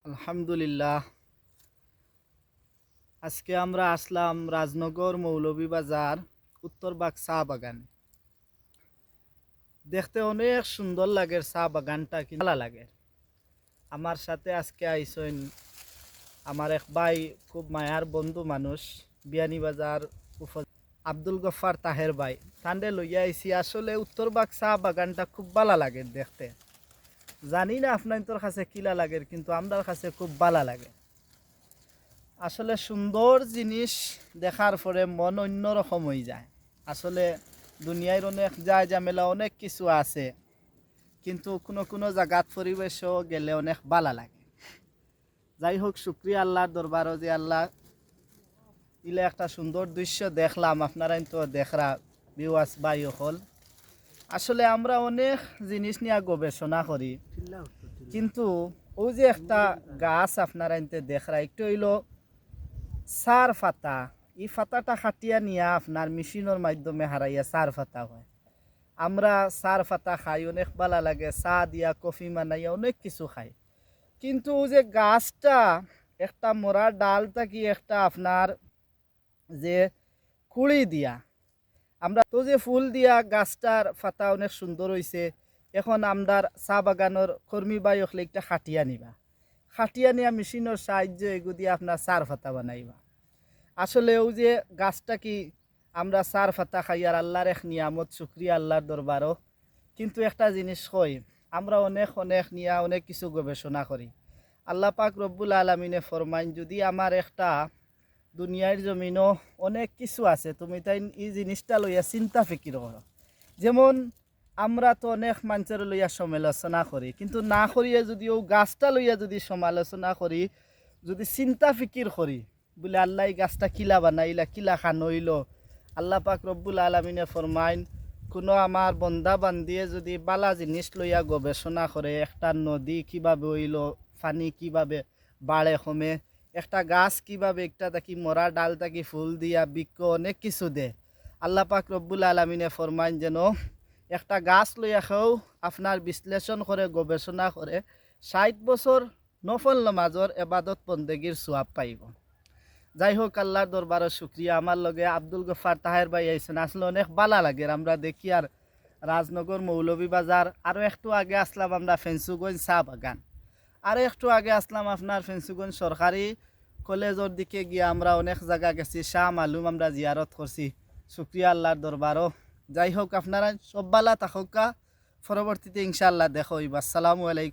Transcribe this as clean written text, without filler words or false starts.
আলহামদুলিল্লাহ। আজকে আমরা আসলাম রাজনগর মৌলভীবাজার উত্তরবাগ চা বাগান। দেখতে অনেক সুন্দর লাগে চা বাগানটা, কি ভালো লাগে। আমার সাথে আজকে আইসেন আমার এক ভাই, খুব মায়ার বন্ধু মানুষ, বিয়ানীবাজার আব্দুল গফার তাহের ভাই। তান্ডে লইয়া আইসি। আসলে উত্তরবাগ চা বাগানটা খুব ভালো লাগে দেখতে। জানি না আপনার কাছে কিলা লাগে, কিন্তু আমার কাছে খুব ভালো লাগে। আসলে সুন্দর জিনিস দেখার পরে মন অন্যরকম হয়ে যায়। আসলে দুনিয়ার অনেক যায় ঝামেলা, অনেক কিছু আছে, কিন্তু কোনো কোনো জায়গাত পরিবেশও গেলে অনেক ভালো লাগে। যাই হোক, শুক্রিয়া আল্লাহর দরবারও যে আল্লাহ ইলে একটা সুন্দর দৃশ্য দেখলাম। আপনারা তো দেখরা বিওয়াস বাই হল। আসলে আমরা অনেক জিনিস নিয়ে গবেষণা করি, কিন্তু ওই যে একটা গাছ আপনারা দেখরা একটু হইল সার ফাতা, এই ফাতাটা খাটিয়া নিয়ে আপনার মেশিনের মাধ্যমে হারাইয়া সার ফাতা হয়। আমরা সার ফাতা খাই, অনেক ভালো লাগে, চা দিয়া কফি বানাইয়া অনেক কিছু খাই। কিন্তু ওই যে গাছটা একটা মরা ডাল থাকি একটা আপনার যে কুড়ি দিয়া আমরা তো যে ফুল দিয়া গাছটার ফাতা অনেক সুন্দর হয়েছে। এখন আমদার চা বাগানোর কর্মী বাই হলে একটা খাটিয়া নিবা, খাটিয়া নিয়া মেশিনের সাহায্য এগু দিয়ে আপনার সার ফাতা বানাইবা। আসলে ওই যে গাছটা কি আমরা সার ফাতা খাই আর আল্লাহর এক নিয়ামত, শুক্রিয়া আল্লাহর দরবারও। কিন্তু একটা জিনিস কই, আমরা অনেক অনেক নিয়া অনেক কিছু গবেষণা করি। আল্লাহ পাক রব্বুল আলমিনে ফরমাইন, যদি আমার একটা দুনিয়ার জমিনও অনেক কিছু আছে, তুমি তাই এই জিনিসটা লইয়া চিন্তা ফিকির করো। যেমন আমরা তো অনেক মানুষের লইয়া সমালোচনা করি, কিন্তু না করিয়া যদি ও গাছটা লইয়া যদি সমালোচনা করি, যদি চিন্তা ফিকির করি বলে আল্লাহ এই গাছটা কিলা বানাইলা, কিলা খানইল। আল্লাহ পাক রব্বুল আলমিনে ফরমাইন, কোনো আমার বন্দা বান্দিয়ে যদি বালা জিনিস লইয়া গবেষণা করে, একটা নদী কিভাবে হইল, পানি কিভাবে বাড়ে কমে, একটা গাছ কিভাবে একটা থাকি মরা ডাল থাকি ফুল দিয়া বৃক্ষ অনেক কিছু দে। আল্লাহ পাক রব্বুল আলমিনে ফরমাইন যেন একটা গাছ লইয়া খেয়েও আপনার বিশ্লেষণ করে গবেষণা করে ৬০ বছর নফল নামাজর এবাদত বন্দেগীর সোয়াব পাইব। যাই হোক, আল্লাহর দরবারও শুক্রিয়া। আমার লগে আব্দুল গফার তাহের ভাই আইসেন, আসলে অনেক ভালো লাগে। আমরা দেখি আর রাজনগর মৌলভীবাজার, আরও একটু আগে আসলাম আমরা ফেন্সুগঞ্জ চা বাগান, আরও একটু আগে আসলাম আপনার ফেন্সুগঞ্জ সরকারি কলেজের দিকে গিয়ে আমরা অনেক জায়গা গেছি, শাহ মালুম আমরা জিয়ারত করছি। শুক্রিয়া আল্লাহর দরবারও। যাই হোক, আপনারা সব বালা থাকা, পরবর্তীতে ইনশাআল্লাহ দেখো। আসসালামু আলাইকুম।